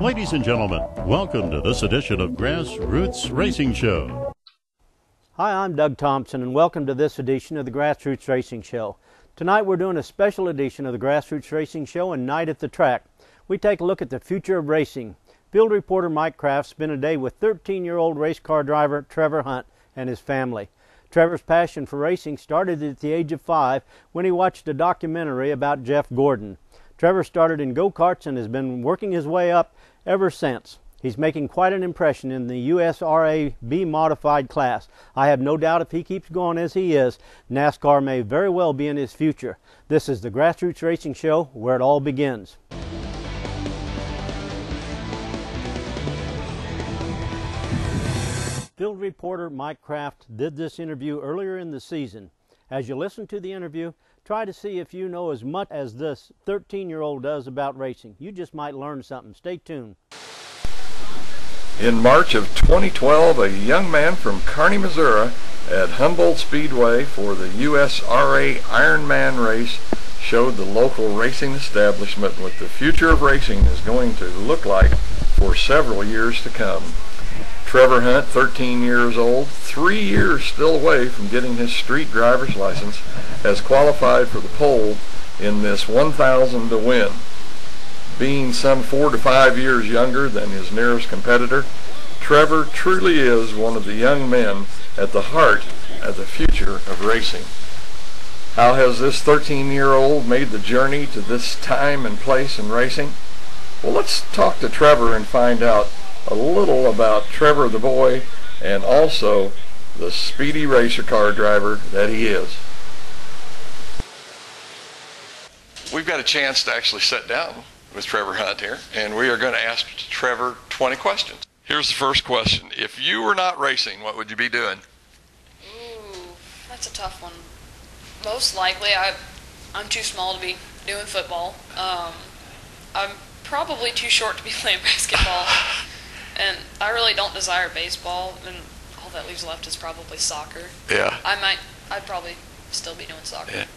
Ladies and gentlemen, welcome to this edition of Grassroots Racing Show. Hi, I'm Doug Thompson, and welcome to this edition of the Grassroots Racing Show. Tonight we're doing a special edition of the Grassroots Racing Show and Night at the Track. We take a look at the future of racing. Field reporter Mike Kraft spent a day with 13-year-old race car driver Trevor Hunt and his family. Trevor's passion for racing started at the age of 5 when he watched a documentary about Jeff Gordon. Trevor started in go-karts and has been working his way up ever since. He's making quite an impression in the USRA B-modified class. I have no doubt if he keeps going as he is, NASCAR may very well be in his future. This is the Grassroots Racing Show, where it all begins. Field reporter Mike Kraft did this interview earlier in the season. As you listen to the interview, try to see if you know as much as this 13-year-old does about racing. You just might learn something. Stay tuned. In March of 2012, a young man from Kearney, Missouri at Humboldt Speedway for the USRA Ironman race showed the local racing establishment what the future of racing is going to look like for several years to come. Trevor Hunt, 13 years old, 3 years still away from getting his street driver's license, has qualified for the pole in this 1,000 to win. Being some 4 to 5 years younger than his nearest competitor, Trevor truly is one of the young men at the heart of the future of racing. How has this 13-year-old made the journey to this time and place in racing? Well, let's talk to Trevor and find out a little about Trevor the boy and also the speedy racer car driver that he is. We've got a chance to actually sit down with Trevor Hunt here, and we are going to ask Trevor 20 questions. Here's the first question. If you were not racing, what would you be doing? Ooh, that's a tough one. Most likely, I'm too small to be doing football. I'm probably too short to be playing basketball. And I really don't desire baseball, and all that leaves left is probably soccer. Yeah. I'd probably still be doing soccer. Yeah.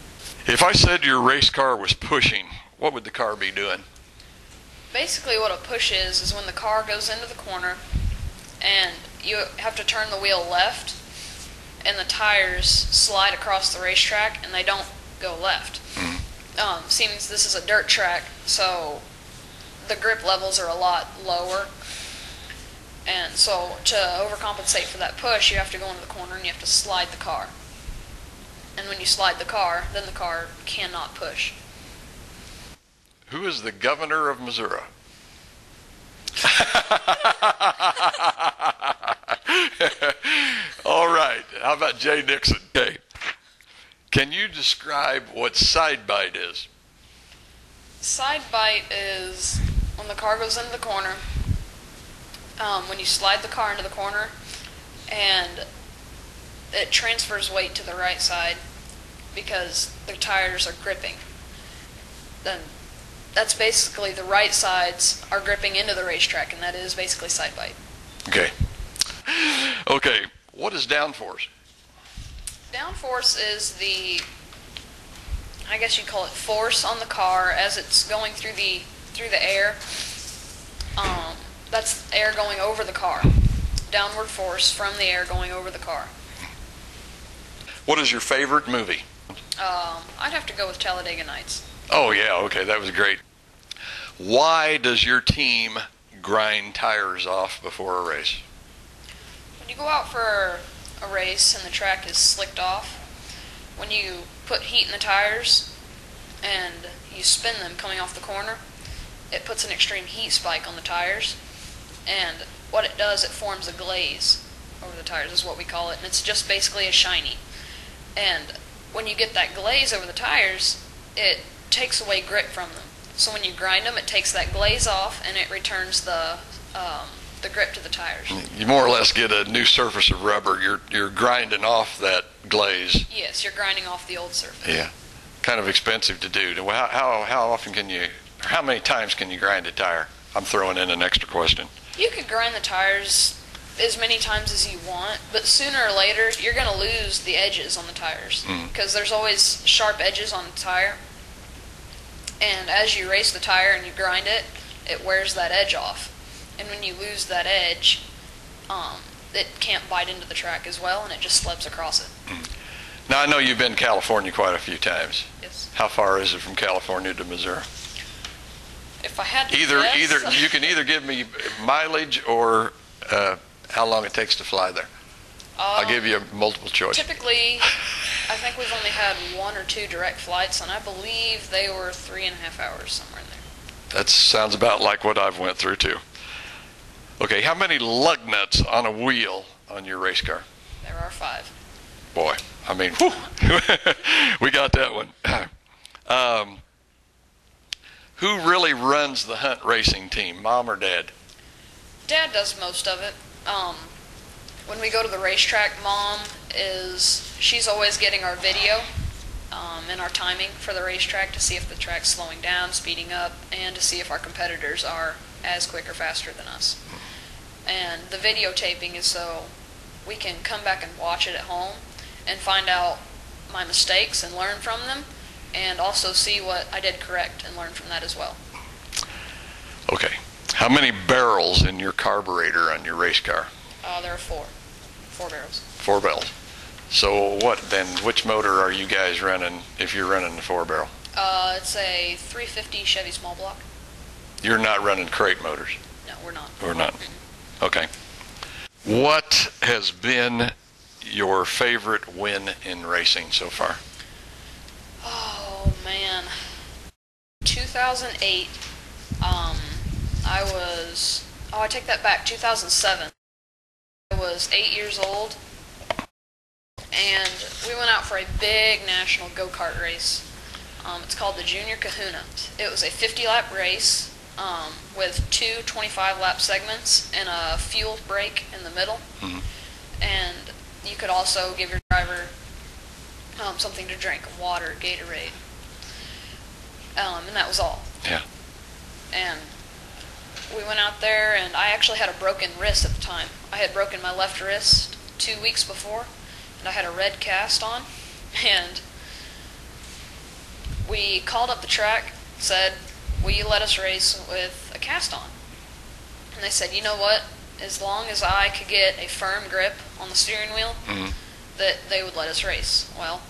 If I said your race car was pushing, what would the car be doing? Basically what a push is when the car goes into the corner, and you have to turn the wheel left, and the tires slide across the racetrack, and they don't go left. Seems this is a dirt track, so the grip levels are a lot lower. And so to overcompensate for that push, you have to go into the corner and you have to slide the car. And when you slide the car, then the car cannot push. Who is the governor of Missouri? All right. How about Jay Nixon? Okay. Can you describe what side bite is? Side bite is when the car goes into the corner. When you slide the car into the corner and it transfers weight to the right side because the tires are gripping, then that's basically the right sides are gripping into the racetrack, and that is basically side bite. Okay. Okay, what is downforce? Downforce is the, I guess you'd call it force on the car as it's going through the air. That's air going over the car. Downward force from the air going over the car. What is your favorite movie? I'd have to go with Talladega Nights. Oh, yeah, okay, that was great. Why does your team grind tires off before a race? When you go out for a race and the track is slicked off, when you put heat in the tires and you spin them coming off the corner, it puts an extreme heat spike on the tires. And what it does, it forms a glaze over the tires is what we call it, and it's just basically a shiny. And when you get that glaze over the tires, it takes away grip from them. So when you grind them, it takes that glaze off and it returns the grip to the tires. You more or less get a new surface of rubber. You're grinding off that glaze. Yes, you're grinding off the old surface. Yeah, kind of expensive to do. How often can you? How many times can you grind a tire? I'm throwing in an extra question. You could grind the tires as many times as you want, but sooner or later you're going to lose the edges on the tires because there's always sharp edges on the tire. And as you race the tire and you grind it, it wears that edge off. and when you lose that edge, it can't bite into the track as well, and it just slips across it. Now, I know you've been to California quite a few times. Yes. How far is it from California to Missouri? If I had to Either guess, you can either give me mileage or how long it takes to fly there. I'll give you a multiple choice. Typically, I think we've only had 1 or 2 direct flights, and I believe they were 3.5 hours, somewhere in there. That sounds about like what I've went through too. Okay, how many lug nuts on a wheel on your race car? There are 5. Boy, I mean, whew, we got that one. Who really runs the Hunt racing team, Mom or Dad? Dad does most of it. When we go to the racetrack, Mom she's always getting our video and our timing for the racetrack to see if the track's slowing down, speeding up, and to see if our competitors are as quick or faster than us. And the videotaping is so we can come back and watch it at home and find out my mistakes and learn from them, and also see what I did correct and learn from that as well. Okay. How many barrels in your carburetor on your race car? There are 4 barrels. 4 barrels. So which motor are you guys running if you're running the 4-barrel? It's a 350 Chevy small block. You're not running crate motors? No, we're not. We're not. Okay. What has been your favorite win in racing so far? Oh, man. 2008, I take that back, 2007. I was 8 years old, and we went out for a big national go-kart race. It's called the Junior Kahuna. It was a 50-lap race with 2 25-lap segments and a fuel break in the middle. Mm-hmm. And you could also give your driver something to drink, water, Gatorade. And that was all. Yeah. And we went out there, and I actually had a broken wrist at the time. I had broken my left wrist 2 weeks before, and I had a red cast on. And we called up the track, said, will you let us race with a cast on? And they said, you know what, as long as I could get a firm grip on the steering wheel, Mm-hmm. that they would let us race. Well,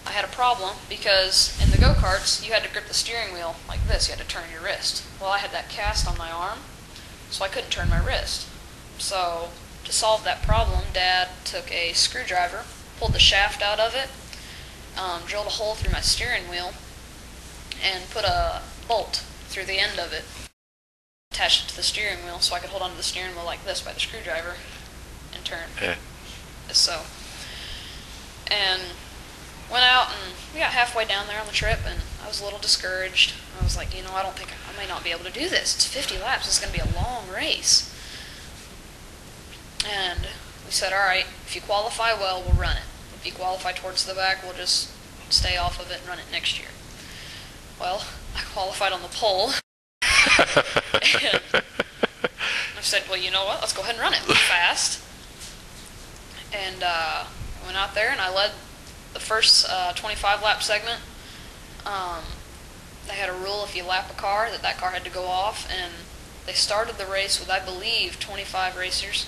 I had a problem because in the go-karts, you had to grip the steering wheel like this. You had to turn your wrist. Well, I had that cast on my arm, so I couldn't turn my wrist. So to solve that problem, Dad took a screwdriver, pulled the shaft out of it, drilled a hole through my steering wheel, and put a bolt through the end of it, attached it to the steering wheel so I could hold onto the steering wheel like this by the screwdriver and turn. Yeah. So, and went out, and we got halfway down there on the trip, and I was a little discouraged. I was like, I don't think I may not be able to do this. It's 50 laps. It's going to be a long race. And we said, all right, if you qualify well, we'll run it. If you qualify towards the back, we'll just stay off of it and run it next year. Well, I qualified on the pole. And I said, well, you know what? Let's go ahead and run it fast. And I went out there, and I led the first 25-lap segment. They had a rule if you lap a car, that car had to go off, and they started the race with, I believe, 25 racers.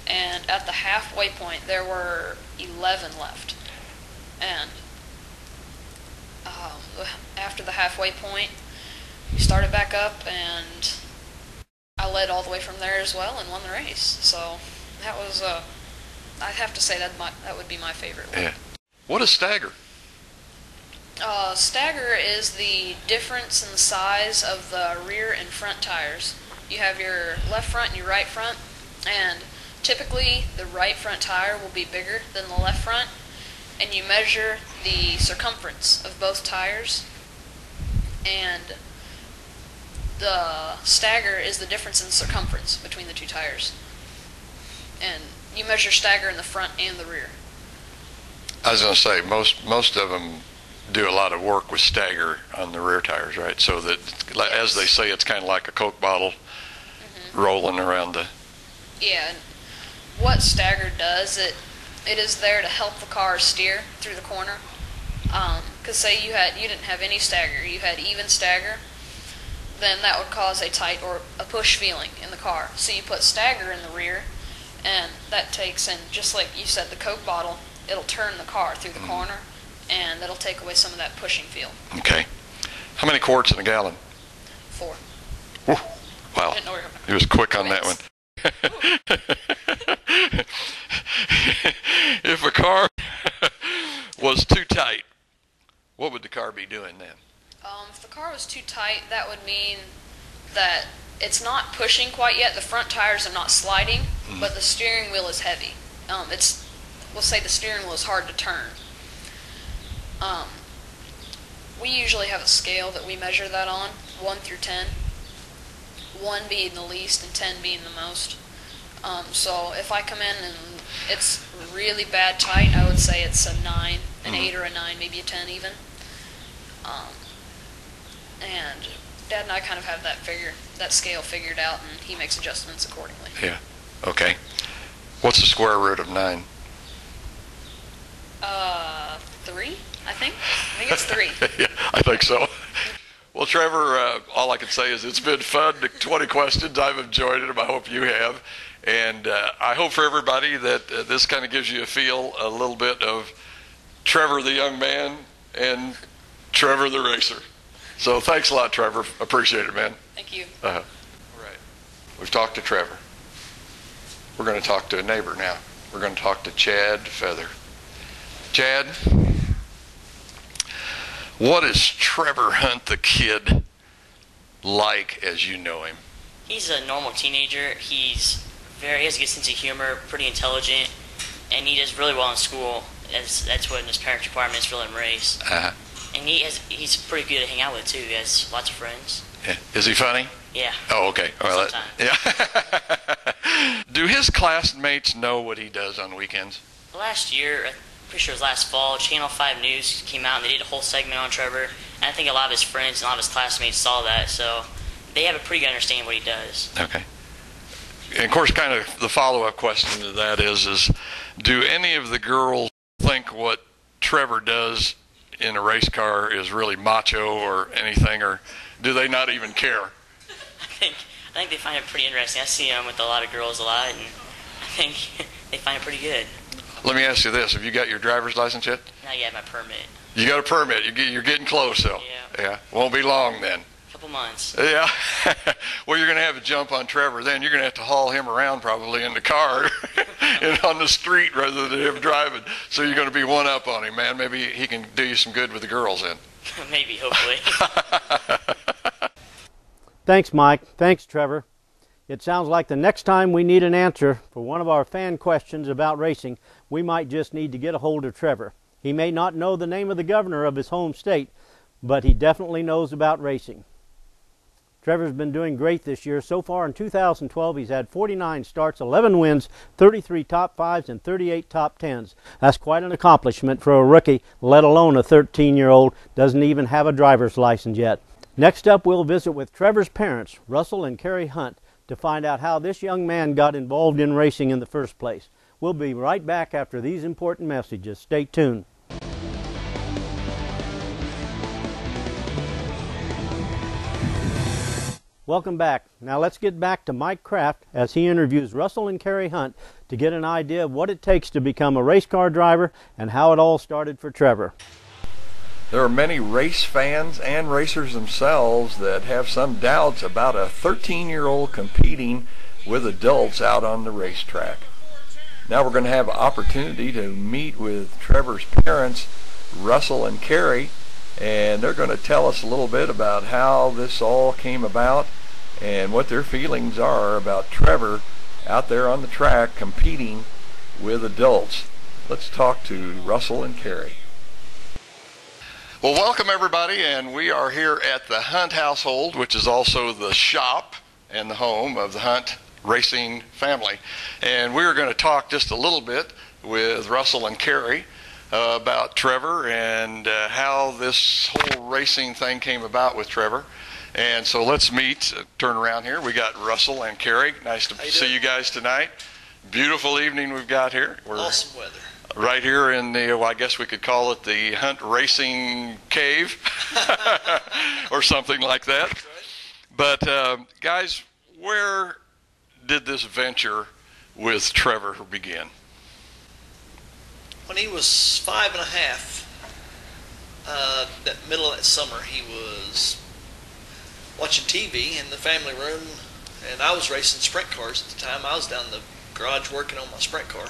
And at the halfway point, there were 11 left. And after the halfway point, we started back up, and I led all the way from there as well and won the race. So that was, I'd have to say that would be my favorite one. Yeah. What is stagger? Stagger is the difference in the size of the rear and front tires. You have your left front and your right front, and typically the right front tire will be bigger than the left front, and you measure the circumference of both tires, and the stagger is the difference in circumference between the 2 tires. And you measure stagger in the front and the rear. I was going to say, most of them do a lot of work with stagger on the rear tires, right? So that, yes, as they say, it's kind of like a Coke bottle rolling around the... Yeah, and what stagger does, it is there to help the car steer through the corner. Because say you didn't have any stagger, you had even stagger. then that would cause a tight or a push feeling in the car. So you put stagger in the rear, and that takes in, just like you said, the Coke bottle, it'll turn the car through the corner, and that'll take away some of that pushing feel. Okay. How many quarts in a gallon? 4. Woo. Wow. Didn't know we were He was quick on that one. If a car was too tight, what would the car be doing then? If the car was too tight, that would mean that it's not pushing quite yet. The front tires are not sliding, but the steering wheel is heavy. We'll say the steering wheel is hard to turn. We usually have a scale that we measure that on, 1 through 10. 1 being the least and 10 being the most. So if I come in and it's really bad tight, I would say it's a 9, an 8 or a 9, maybe a 10 even. And Dad and I kind of have that scale figured out, and he makes adjustments accordingly. Yeah. Okay. What's the square root of 9? 3, I think. I think it's 3. Yeah, I think so. Well, Trevor, all I can say is it's been fun. 20 questions. I've enjoyed it. I hope you have. And I hope for everybody that this kind of gives you a little bit of Trevor the young man and Trevor the racer. So thanks a lot, Trevor. Appreciate it, man. Thank you. All right. We've talked to Trevor. We're going to talk to a neighbor now. We're going to talk to Chad Feather. Chad, what is Trevor Hunt the kid like as you know him? He's a normal teenager. He has a good sense of humor, pretty intelligent, and he does really well in school. That's what his parents' requirements for him race. Uh-huh. And he's pretty good to hang out with too. He has lots of friends. Yeah. Is he funny? Yeah. Oh, okay. All right. Sometimes. Yeah. Do his classmates know what he does on weekends? Last year, I'm pretty sure it was last fall, Channel 5 News came out and they did a whole segment on Trevor. And I think a lot of his friends and a lot of his classmates saw that, so they have a pretty good understanding of what he does. Okay. And of course, kind of the follow-up question to that is do any of the girls think what Trevor does in a race car is really macho or anything, or do they not even care? I think they find it pretty interesting. I see him with a lot of girls a lot, and I think they find it pretty good. Let me ask you this. Have you got your driver's license yet? Not yet, my permit. You got a permit. You're getting close, though. Yeah. Won't be long then. A couple months. Yeah. Well, you're going to have a jump on Trevor then. You're going to have to haul him around probably in the car and on the street rather than him driving. So you're going to be one up on him, man. Maybe he can do you some good with the girls then. Maybe, hopefully. Thanks, Mike. Thanks, Trevor. It sounds like the next time we need an answer for one of our fan questions about racing, we might just need to get a hold of Trevor. He may not know the name of the governor of his home state, but he definitely knows about racing. Trevor's been doing great this year. So far in 2012, he's had 49 starts, 11 wins, 33 top 5s, and 38 top 10s. That's quite an accomplishment for a rookie, let alone a 13-year-old, doesn't even have a driver's license yet. Next up, we'll visit with Trevor's parents, Russell and Carrie Hunt, to find out how this young man got involved in racing in the first place. We'll be right back after these important messages. Stay tuned. Welcome back. Now let's get back to Mike Kraft as he interviews Russell and Carrie Hunt to get an idea of what it takes to become a race car driver and how it all started for Trevor. There are many race fans and racers themselves that have some doubts about a 13-year-old competing with adults out on the racetrack. Now we're going to have an opportunity to meet with Trevor's parents, Russell and Carrie, and they're going to tell us a little bit about how this all came about and what their feelings are about Trevor out there on the track competing with adults. Let's talk to Russell and Carrie. Well, welcome everybody, and we are here at the Hunt household, which is also the shop and the home of the Hunt racing family. And we are going to talk just a little bit with Russell and Carrie about Trevor and how this whole racing thing came about with Trevor. And so let's meet, turn around here. We got Russell and Carrie. Nice to see you guys tonight. Beautiful evening we've got here. We're awesome weather. Right here in the, well, I guess we could call it the Hunt Racing Cave or something like that. But guys, where did this venture with Trevor begin? When he was 5.5, that middle of that summer, he was watching TV in the family room, and I was racing sprint cars at the time. I was down in the garage working on my sprint car,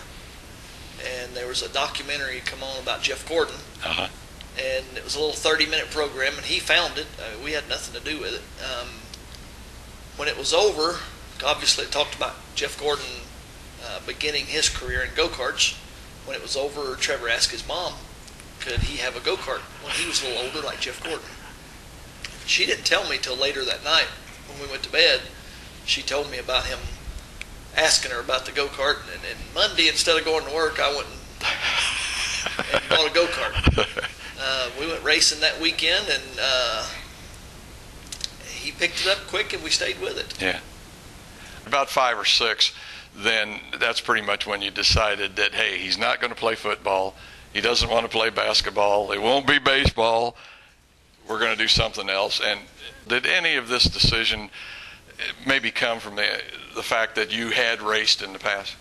and there was a documentary come on about Jeff Gordon, and it was a little 30-minute program, and he found it. We had nothing to do with it. When it was over, obviously it talked about Jeff Gordon beginning his career in go-karts. When it was over, Trevor asked his mom, could he have a go-kart when he was a little older like Jeff Gordon? She didn't tell me till later that night when we went to bed. She told me about him asking her about the go-kart, and Monday, instead of going to work, I went and bought a go-kart. We went racing that weekend, and he picked it up quick, and we stayed with it. Yeah. About 5 or 6, then that's pretty much when you decided that, hey, he's not going to play football. He doesn't want to play basketball. It won't be baseball. We're going to do something else. And did any of this decision maybe come from the fact that you had raced in the past?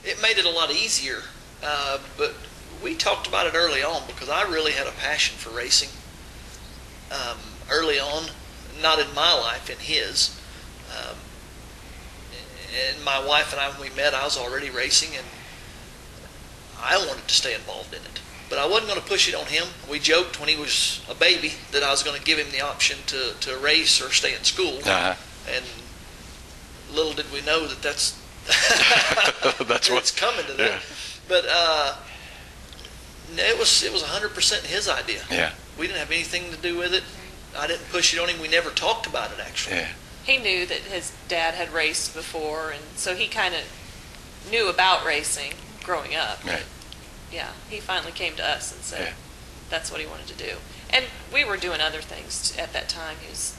It made it a lot easier, but we talked about it early on because I really had a passion for racing early on, not in my life, in his. And my wife and I, when we met, I was already racing, and I wanted to stay involved in it. But I wasn't going to push it on him. We joked when he was a baby that I was going to give him the option to race or stay in school. And little did we know that's that's what's coming to that. Yeah. But it was 100% his idea. Yeah. We didn't have anything to do with it. I didn't push it on him. We never talked about it, actually. Yeah. He knew that his dad had raced before, and so he kind of knew about racing growing up. Right. Yeah, he finally came to us and said that's what he wanted to do. And we were doing other things at that time. He was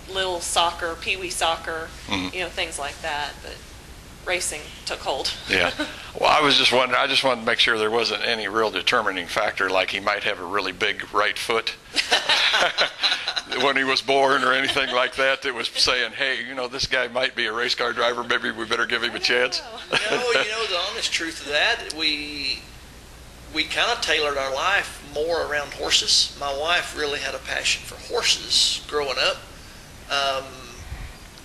little soccer, pee-wee soccer, things like that. But racing took hold. Yeah. Well, I was just wondering, I just wanted to make sure there wasn't any real determining factor, like he might have a really big right foot when he was born or anything like that, that was saying, hey, this guy might be a race car driver, maybe we better give him a chance. No, the honest truth of that, we kind of tailored our life more around horses. My wife really had a passion for horses growing up.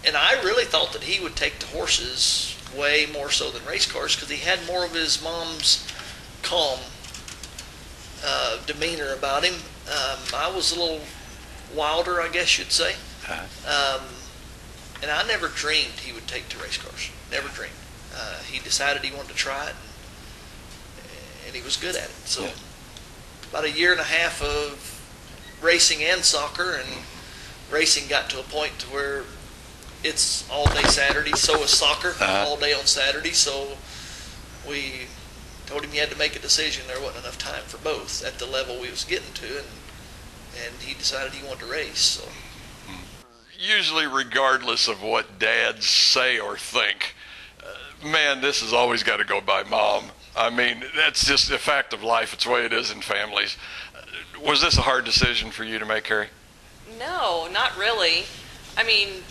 And I really thought that he would take to horses way more so than race cars because he had more of his mom's calm demeanor about him. I was a little wilder, I guess you'd say. And I never dreamed he would take to race cars. Never dreamed. He decided he wanted to try it, and he was good at it. So about 1.5 years of racing and soccer, and racing got to a point to where it's all day Saturday, so is soccer, all day on Saturday. So we told him he had to make a decision. There wasn't enough time for both at the level we was getting to, and he decided he wanted to race. So usually, regardless of what dads say or think, man, this has always got to go by mom. I mean, that's just a fact of life. It's the way it is in families. Was this a hard decision for you to make, Carrie? No, not really. I mean,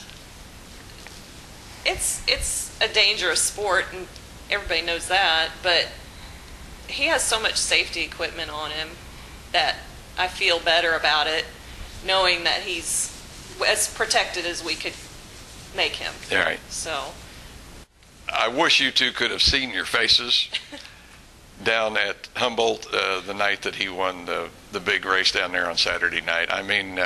it's a dangerous sport, and everybody knows that, but he has so much safety equipment on him that I feel better about it, knowing that he's as protected as we could make him. All right. So I wish you two could have seen your faces down at Humboldt the night that he won the big race down there on Saturday night. I mean,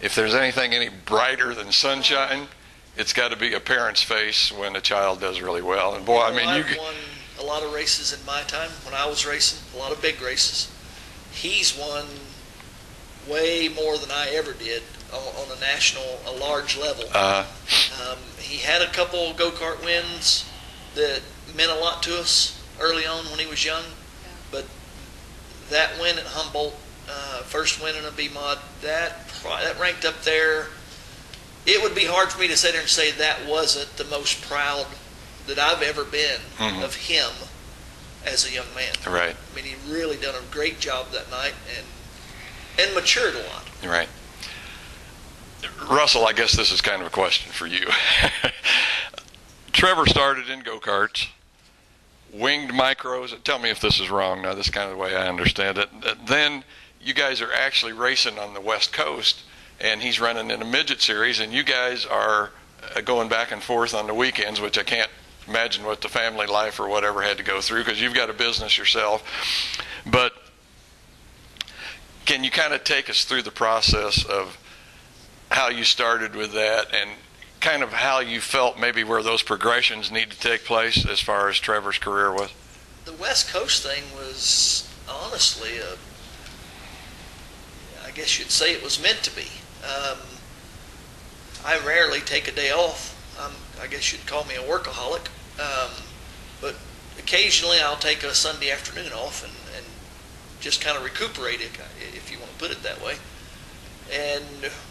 if there's anything any brighter than sunshine, it's got to be a parent's face when a child does really well. And boy, I mean, I've won a lot of races in my time when I was racing, a lot of big races. He's won way more than I ever did on a large level. He had a couple go-kart wins that meant a lot to us early on when he was young, but that win at Humboldt, first win in a B-Mod, that ranked up there. It would be hard for me to sit there and say that wasn't the most proud that I've ever been of him as a young man. Right. I mean, he really done a great job that night and matured a lot. Right. Russell, I guess this is kind of a question for you. Trevor started in go-karts, winged micros. Tell me if this is wrong. Now, this is kind of the way I understand it. Then you guys are actually racing on the West Coast, and he's running in a midget series, and you guys are going back and forth on the weekends, which I can't imagine what the family life or whatever had to go through, because you've got a business yourself. But can you kind of take us through the process of how you started with that, and kind of how you felt maybe where those progressions need to take place as far as Trevor's career was? The West Coast thing was honestly, I guess you'd say it was meant to be. I rarely take a day off. I guess you'd call me a workaholic. But occasionally I'll take a Sunday afternoon off and just kind of recuperate, if you want to put it that way. And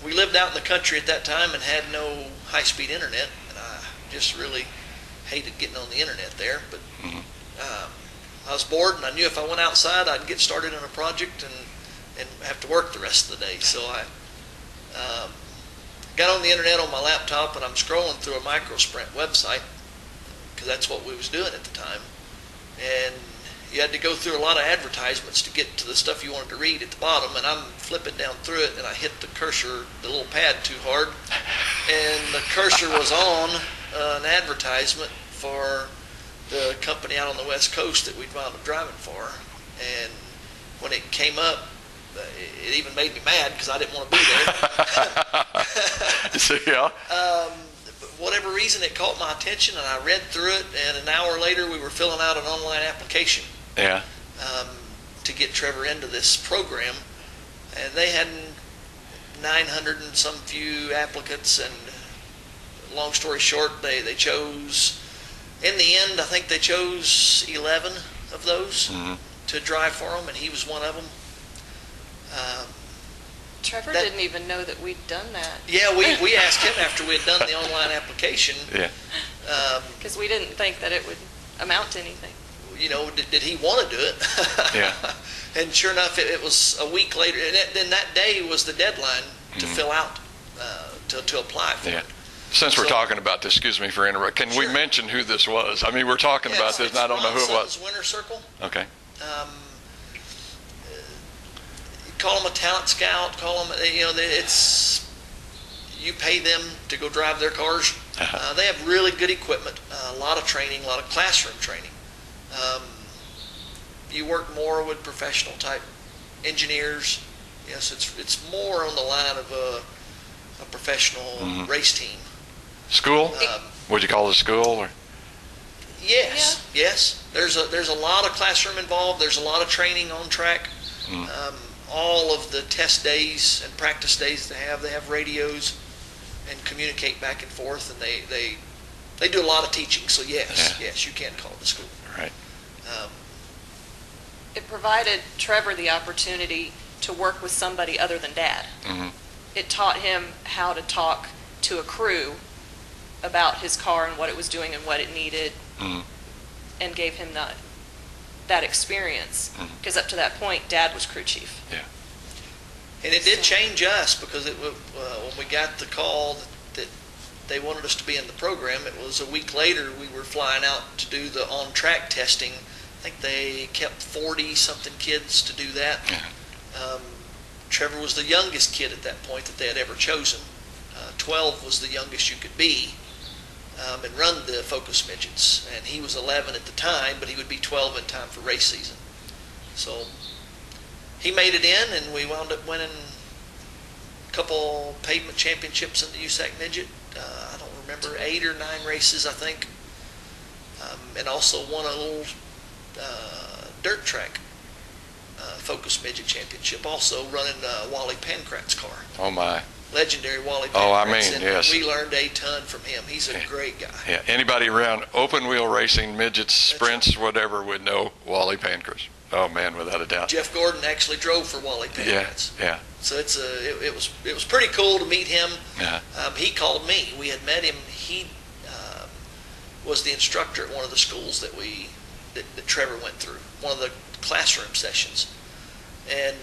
we lived out in the country at that time and had no high-speed internet, and I just really hated getting on the internet there. But I was bored, and I knew if I went outside, I'd get started on a project and have to work the rest of the day. So I got on the internet on my laptop, and I'm scrolling through a Microsprint website, because that's what we was doing at the time. And you had to go through a lot of advertisements to get to the stuff you wanted to read at the bottom, and I'm flipping down through it, and I hit the cursor, the little pad, too hard, and the cursor was on an advertisement for the company out on the West Coast that we'd wound up driving for. And when it came up, it even made me mad because I didn't want to be there. So, yeah. For whatever reason, it caught my attention, and I read through it, and an hour later we were filling out an online application to get Trevor into this program. And they had 900 and some few applicants, and long story short, they chose, in the end, I think they chose 11 of those to drive for them, and he was one of them. Trevor didn't even know that we'd done that. Yeah, we asked him after we had done the online application. Yeah. Because we didn't think that it would amount to anything. You know, did he want to do it? Yeah. And sure enough, it was a week later, and then that day was the deadline to fill out, to apply for it. Since we're talking about this, excuse me for interrupting, can we mention who this was? I mean, we're talking about this, and I don't know who it was. Winter Circle. Okay. Call them a talent scout. Call them, it's, you pay them to go drive their cars. They have really good equipment, a lot of training, a lot of classroom training. You work more with professional type engineers. Yes, it's more on the line of a professional race team. School? Would you call it a school? Or? Yes, yes. There's a lot of classroom involved. There's a lot of training on track. All of the test days and practice days they have radios and communicate back and forth, and they do a lot of teaching. So yes, you can call it a school. Right. It provided Trevor the opportunity to work with somebody other than Dad. It taught him how to talk to a crew about his car and what it was doing and what it needed, and gave him that experience, because up to that point, Dad was crew chief. Yeah. And it did change us, because when we got the call that they wanted us to be in the program, it was a week later we were flying out to do the on-track testing. I think they kept 40-something kids to do that. Trevor was the youngest kid at that point that they had ever chosen. 12 was the youngest you could be, and run the Focus Midgets. And he was 11 at the time, but he would be 12 in time for race season. So he made it in, and we wound up winning a couple pavement championships in the USAC Midget. I don't remember, 8 or 9 races, I think. And also won a little dirt track Focus Midget Championship, also running Wally Pancrat's car. Oh, my. Legendary Wally Pancrat's. Oh, I mean, yes. We learned a ton from him. He's a great guy. Yeah, anybody around open wheel racing, midgets, sprints, whatever, would know Wally Pancrat's. Oh, man, without a doubt. Jeff Gordon actually drove for Wally Pancrat's. Yeah. So it was pretty cool to meet him. Yeah. He called me. We had met him. He was the instructor at one of the schools that Trevor went through, one of the classroom sessions. And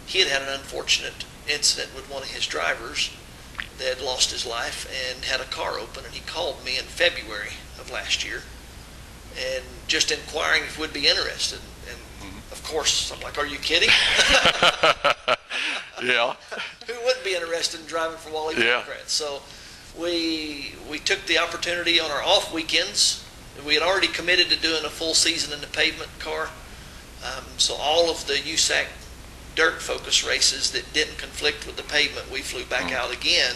he had an unfortunate incident with one of his drivers that lost his life and had a car open, and he called me in February of last year and just inquiring if we'd be interested. And of course, I'm like, are you kidding? Yeah. Who wouldn't be interested in driving for Wally Democrats? So we took the opportunity on our off weekends. We had already committed to doing a full season in the pavement car. So all of the USAC dirt focus races that didn't conflict with the pavement, we flew back out again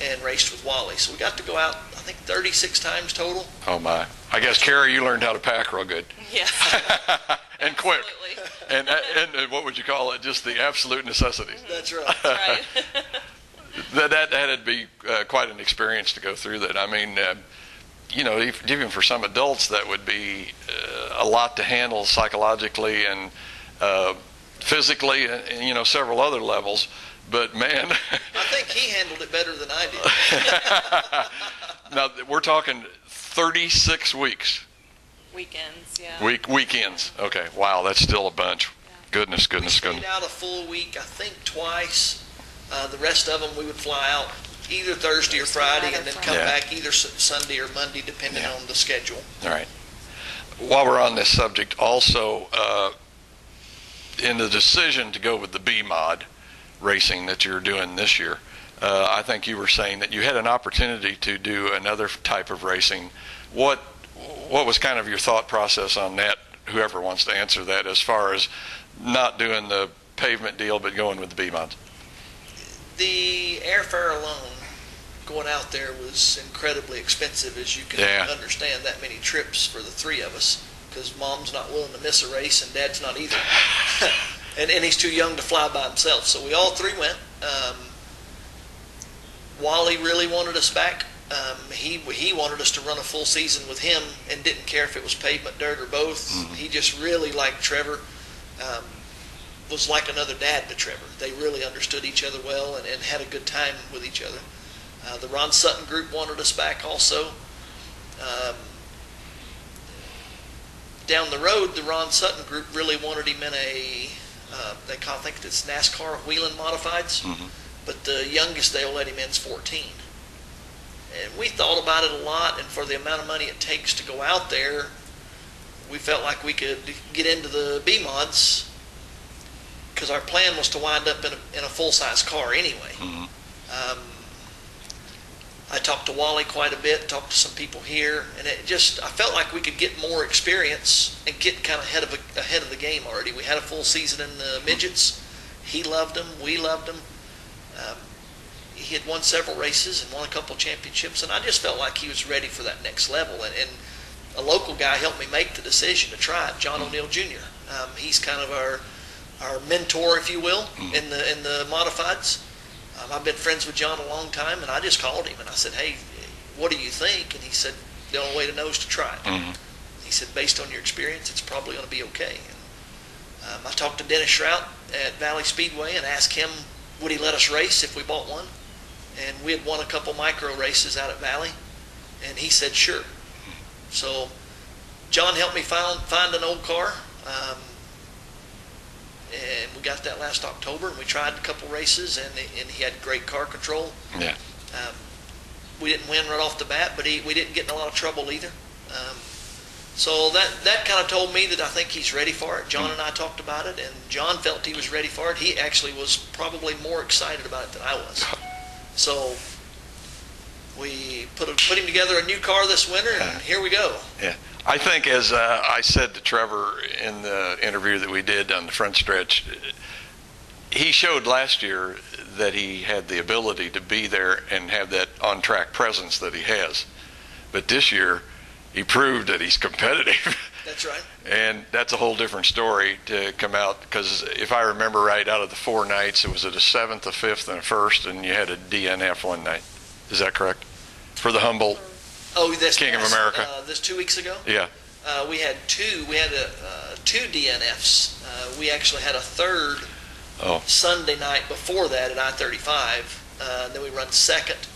and raced with Wally. So we got to go out, I think, 36 times total. Oh my! I guess, Carrie, you learned how to pack real good. Yes. And quick. Absolutely. And what would you call it? Just the absolute necessities. That's right. Right. That had to be quite an experience to go through that. I mean, you know, even for some adults, that would be a lot to handle psychologically and physically, and you know, several other levels. But man, I think he handled it better than I did. now we're talking 36 weeks. Weekends, yeah. Weekends. Okay. Wow, that's still a bunch. Yeah. Goodness. We stayed out a full week, I think twice. The rest of them we would fly out either Thursday or Friday and then come back either Sunday or Monday, depending on the schedule. All right. While we're on this subject, also in the decision to go with the B mod racing that you're doing this year, I think you were saying that you had an opportunity to do another type of racing. What was kind of your thought process on that? Whoever wants to answer that, as far as not doing the pavement deal but going with the B mods. The airfare alone going out there was incredibly expensive, as you can understand, that many trips for the three of us, because Mom's not willing to miss a race and Dad's not either. and he's too young to fly by himself. So we all three went. Wally really wanted us back. He wanted us to run a full season with him and didn't care if it was pavement, dirt, or both. He just really liked Trevor. Was like another dad to Trevor. They really understood each other well and had a good time with each other. The Ron Sutton group wanted us back also. Down the road, the Ron Sutton group really wanted him in a, I think it's NASCAR Wheeling Modifieds, but the youngest they'll let him in is 14. And we thought about it a lot, and for the amount of money it takes to go out there, we felt like we could get into the B mods, because our plan was to wind up in a full-size car anyway. I talked to Wally quite a bit, talked to some people here, and I felt like we could get more experience and get kind of ahead of the game already. We had a full season in the midgets. He loved them. We loved them. He had won several races and won a couple championships, and I just felt like he was ready for that next level. And a local guy helped me make the decision to try it, John O'Neill Jr. He's kind of our mentor, if you will, in the modifieds. I've been friends with John a long time, and I just called him and I said, "Hey, what do you think?" And he said, "The only way to know is to try it." He said, "Based on your experience, it's probably going to be okay." And I talked to Dennis Shrout at Valley Speedway and asked him, would he let us race if we bought one? And we had won a couple micro races out at Valley, and he said sure. So John helped me find an old car. And we got that last October, and we tried a couple races, and he had great car control. Yeah. We didn't win right off the bat, but we didn't get in a lot of trouble either. So that kind of told me that I think he's ready for it. John and I talked about it, and John felt he was ready for it. He actually was probably more excited about it than I was. So we put him together a new car this winter, and here we go. Yeah. I think, as I said to Trevor in the interview that we did on the front stretch, he showed last year that he had the ability to be there and have that on-track presence that he has. But this year, he proved that he's competitive. That's right. And that's a whole different story to come out, because if I remember right, out of the 4 nights, it was at a 7th, a 5th, and a 1st, and you had a DNF one night. Is that correct? For the Humboldt King of America. This 2 weeks ago? Yeah. We had two DNFs. We actually had a third Sunday night before that at I-35. Then we run second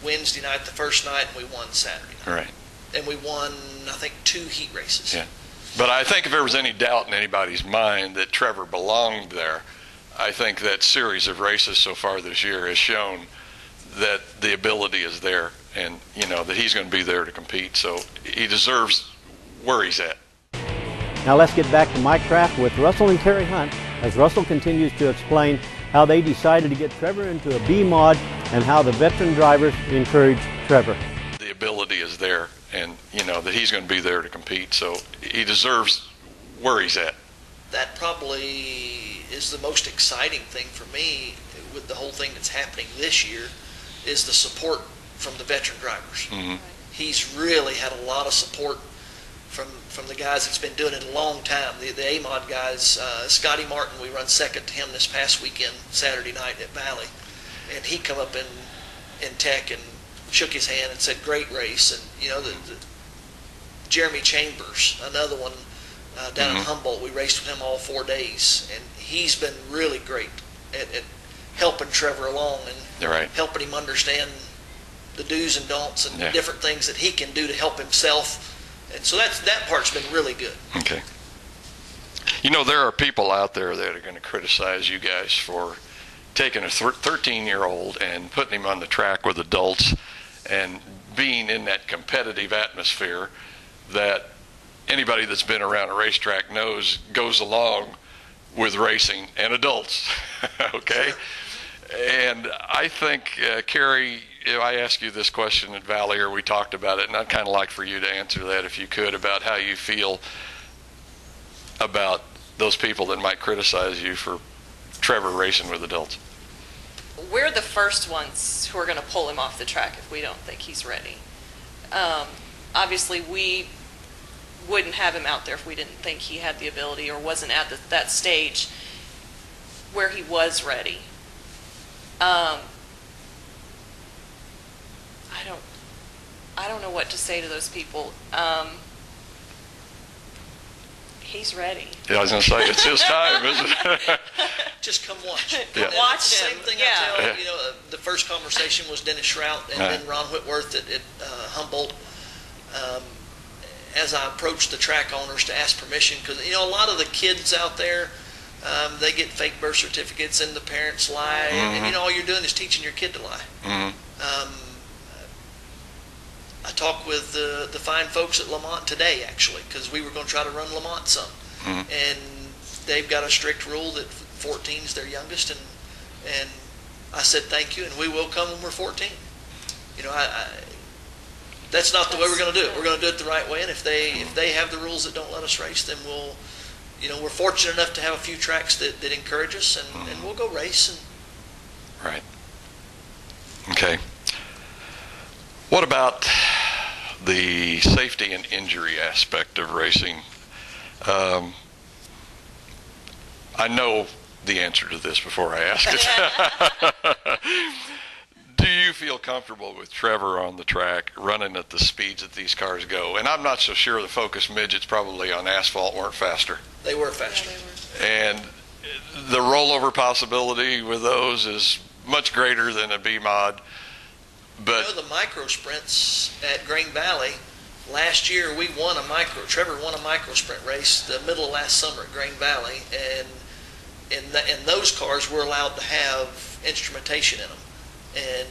Wednesday night, the first night, and we won Saturday night. Right. And we won, I think, 2 heat races. Yeah. But I think if there was any doubt in anybody's mind that Trevor belonged there, I think that series of races so far this year has shown that the ability is there, and that he's going to be there to compete. So he deserves where he's at. Now let's get back to Mike Kraft with Russell and Carrie Hunt as Russell continues to explain how they decided to get Trevor into a B mod and how the veteran drivers encouraged Trevor. The ability is there, and that he's going to be there to compete. So he deserves where he's at. That probably is the most exciting thing for me with the whole thing that's happening this year, is the support from the veteran drivers. Mm-hmm. He's really had a lot of support from the guys that's been doing it a long time. The A-Mod guys, Scotty Martin, we run second to him this past weekend, Saturday night at Valley, and he come up in tech and shook his hand and said, "Great race." And the Jeremy Chambers, another one down in Humboldt, we raced with him all 4 days, and he's been really great at helping Trevor along and helping him understand the do's and don'ts and different things that he can do to help himself. And so that part's been really good. Okay. There are people out there that are going to criticize you guys for taking a 13-year-old and putting him on the track with adults and being in that competitive atmosphere that anybody that's been around a racetrack knows goes along with racing and adults. Okay? And I think, Carrie, I asked you this question at Valley, or we talked about it, and I'd kind of like for you to answer that if you could, about how you feel about those people that might criticize you for Trevor racing with adults. We're the first ones who are going to pull him off the track if we don't think he's ready. Obviously, we wouldn't have him out there if we didn't think he had the ability or wasn't at that stage where he was ready. I don't know what to say to those people. He's ready. Yeah, I was going to say, it's his time, isn't it? Just come watch. Come watch Same him. thing Yeah. I tell, the first conversation was Dennis Shrout and then Ron Whitworth at Humboldt. As I approached the track owners to ask permission, because a lot of the kids out there, they get fake birth certificates and the parents lie, and all you're doing is teaching your kid to lie. I talked with the fine folks at Lamont today, actually, because we were going to try to run Lamont some, and they've got a strict rule that 14 is their youngest, and I said thank you, and we will come when we're 14. That's not the way we're going to do it. We're going to do it the right way, and if they have the rules that don't let us race, then we'll, we're fortunate enough to have a few tracks that encourage us, and we'll go race. Right. Okay. What about the safety and injury aspect of racing? I know the answer to this before I ask it. Do you feel comfortable with Trevor on the track running at the speeds that these cars go? And I'm not so sure the Focus midgets probably on asphalt weren't faster. They were faster. Yeah, And the rollover possibility with those is much greater than a B mod. But the micro sprints at Green Valley, last year Trevor won a micro sprint race the middle of last summer at Green Valley, and in those cars we're allowed to have instrumentation in them. And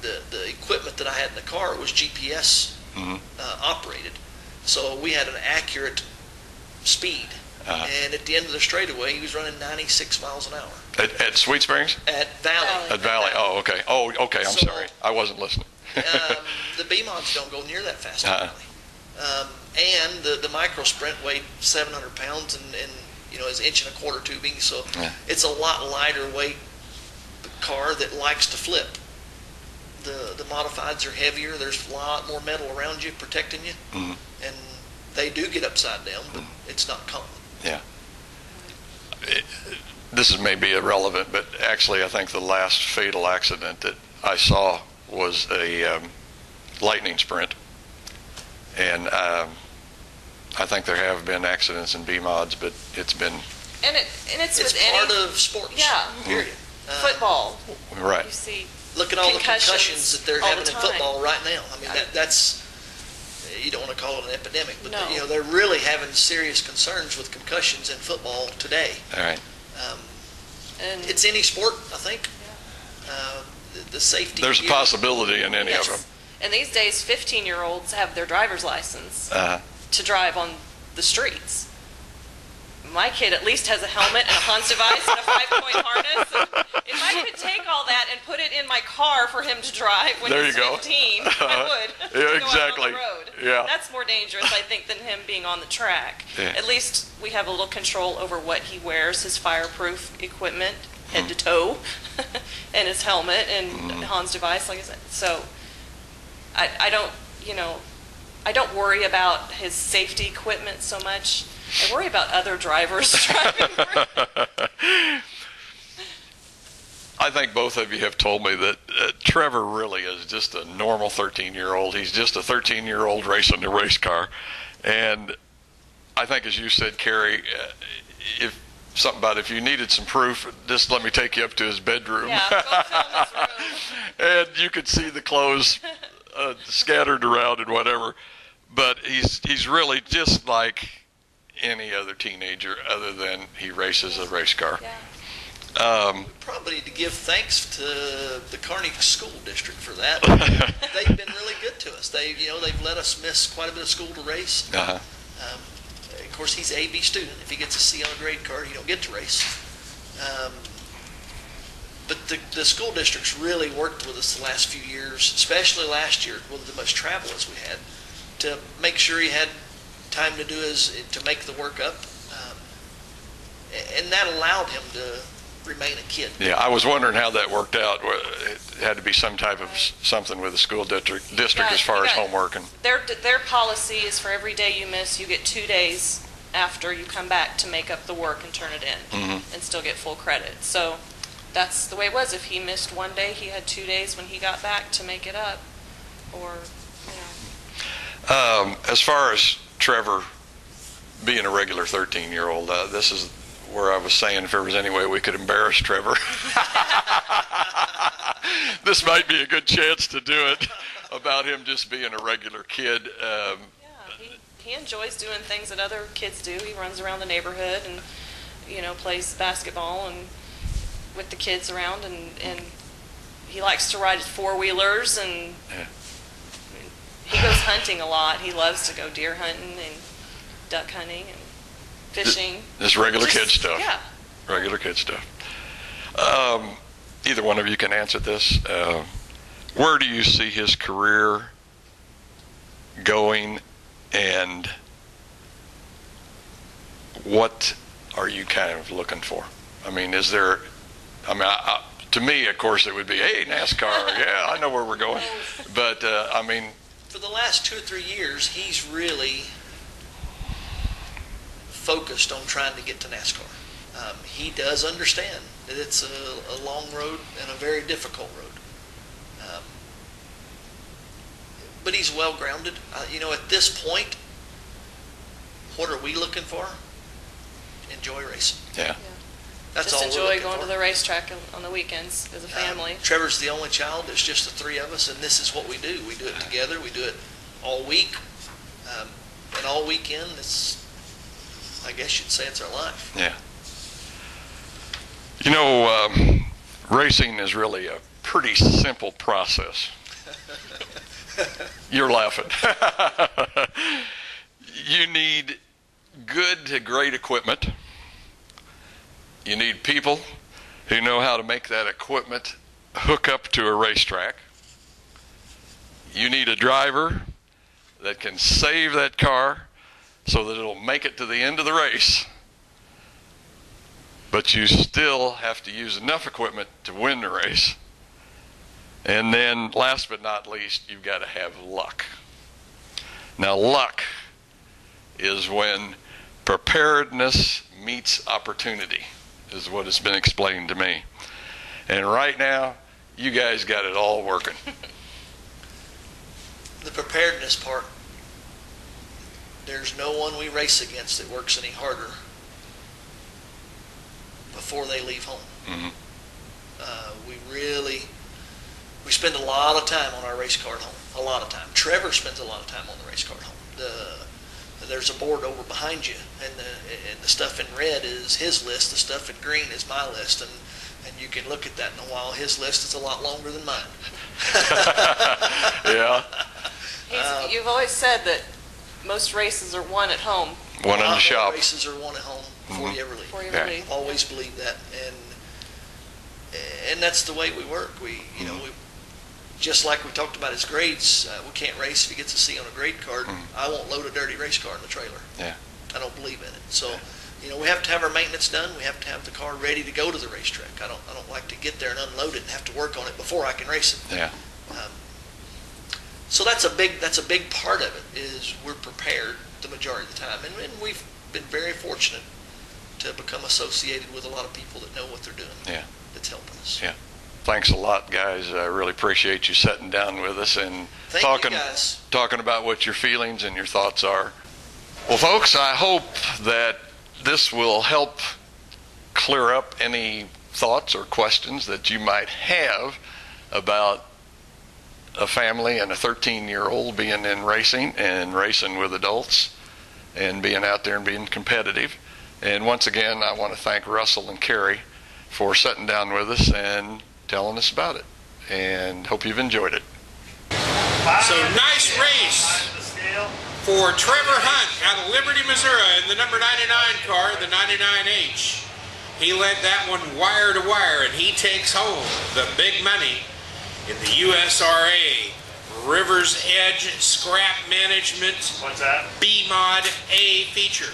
the equipment that I had in the car was GPS operated, so we had an accurate speed. And at the end of the straightaway, he was running 96 miles an hour. At Sweet Springs? At Valley. At Valley. Oh, okay. Oh, okay. I'm sorry. I wasn't listening. The B-mods don't go near that fast. And the micro sprint weighed 700 pounds and is 1.25 inch tubing, so it's a lot lighter weight car that likes to flip. The modifieds are heavier. There's a lot more metal around you protecting you, and they do get upside down, but it's not common. Yeah. This is maybe irrelevant, but actually I think the last fatal accident that I saw was a lightning sprint. And I think there have been accidents in B-mods, but it's been... And it's with part of sports. Yeah. Period. Football. Right. You see. Look at all the concussions that they're having in football right now. I mean, that's you don't want to call it an epidemic, but they're really having serious concerns with concussions in football today. All right. And It's any sport, I think. The safety. There's a gear. possibility in any yes. of them. And these days, 15-year-olds have their driver's license Uh-huh. to drive on the streets. My kid at least has a helmet and a Hans device and a 5-point harness. And if I could take all that and put it in my car for him to drive when There he's you go. 15, I would. Yeah, to go exactly. Out on the road. Yeah. That's more dangerous, I think, than him being on the track. Yeah. At least we have a little control over what he wears, his fireproof equipment, head to toe, and his helmet and Hans device, like I said. So I don't, I don't worry about his safety equipment so much. I worry about other drivers driving. I think both of you have told me that Trevor really is just a normal 13-year-old. He's just a 13-year-old racing a race car. And I think, as you said, Carrie, if you needed some proof, just let me take you up to his bedroom. Yeah, go film this room. And you could see the clothes scattered around and whatever. But he's really just like any other teenager, other than he races a race car. Yeah. We probably need to give thanks to the Kearney School District for that. They've been really good to us. They've let us miss quite a bit of school to race. Uh-huh. Of course, he's an AB student. If he gets a C on a grade card, he don't get to race. But the school district's really worked with us the last few years, especially last year with as much travel as we had, to make sure he had time to to make the work up, and that allowed him to remain a kid. Yeah, I was wondering how that worked out. It had to be some type of something with the school district as far as homework. And Their policy is for every day you miss, you get 2 days after you come back to make up the work and turn it in, and still get full credit. So that's the way it was. If he missed 1 day, he had 2 days when he got back to make it up. Or, as far as Trevor being a regular 13-year-old, this is where I was saying if there was any way we could embarrass Trevor. This might be a good chance to do it, about him just being a regular kid. he enjoys doing things that other kids do. He runs around the neighborhood and, plays basketball and with the kids around, and he likes to ride his four-wheelers, and he goes hunting a lot. He loves to go deer hunting and duck hunting and fishing. Just regular kid stuff. Yeah. Regular kid stuff. Either one of you can answer this. Where do you see his career going, and what are you kind of looking for? I mean, to me, of course, it would be, hey, NASCAR, yeah, I know where we're going. But, for the last 2 or 3 years, he's really focused on trying to get to NASCAR. He does understand that it's a long road and a very difficult road. But he's well-grounded. At this point, what are we looking for? Enjoy racing. Yeah. That's just all we're enjoy looking going for. to the racetrack on the weekends as a family. Trevor's the only child. It's just the 3 of us, and this is what we do. We do it together. We do it all week, and all weekend. I guess you'd say it's our life. Yeah. Racing is really a pretty simple process. You're laughing. You need good to great equipment. You need people who know how to make that equipment hook up to a racetrack. You need a driver that can save that car so that it'll make it to the end of the race. But you still have to use enough equipment to win the race. And then, last but not least, you've got to have luck. Now, luck is when preparedness meets opportunity, is what has been explained to me. And right now, you guys got it all working. The preparedness part, there's no one we race against that works any harder before they leave home. Mm-hmm. We spend a lot of time on our race car at home. A lot of time. Trevor spends a lot of time on the race car at home. There's a board over behind you, and the stuff in red is his list. The stuff in green is my list, and And you can look at that in a while. His list is a lot longer than mine. Yeah. You've always said that most races are won at home. One in the shop. Races are won at home before you ever leave. Before you ever leave. I've always believed that, and that's the way we work. We, you know, just like we talked about his grades, we can't race if he gets a C on a grade card. I won't load a dirty race car in the trailer. Yeah. I don't believe in it. So, you know, we have to have our maintenance done. We have to have the car ready to go to the racetrack. I don't like to get there and unload it and have to work on it before I can race it. Yeah. So that's a big part of it, is we're prepared the majority of the time, and we've been very fortunate to become associated with a lot of people that know what they're doing. Yeah. That's helping us. Yeah. Thanks a lot, guys. I really appreciate you sitting down with us and talking about what your feelings and your thoughts are. Well, folks, I hope that this will help clear up any thoughts or questions that you might have about a family and a 13-year-old being in racing and racing with adults and being out there and being competitive. And once again, I want to thank Russell and Carrie for sitting down with us and telling us about it, and hope you've enjoyed it. So nice race for Trevor Hunt out of Liberty, Missouri in the number 99 car, the 99H. He led that one wire to wire, and he takes home the big money in the USRA River's Edge Scrap Management B-Mod A feature.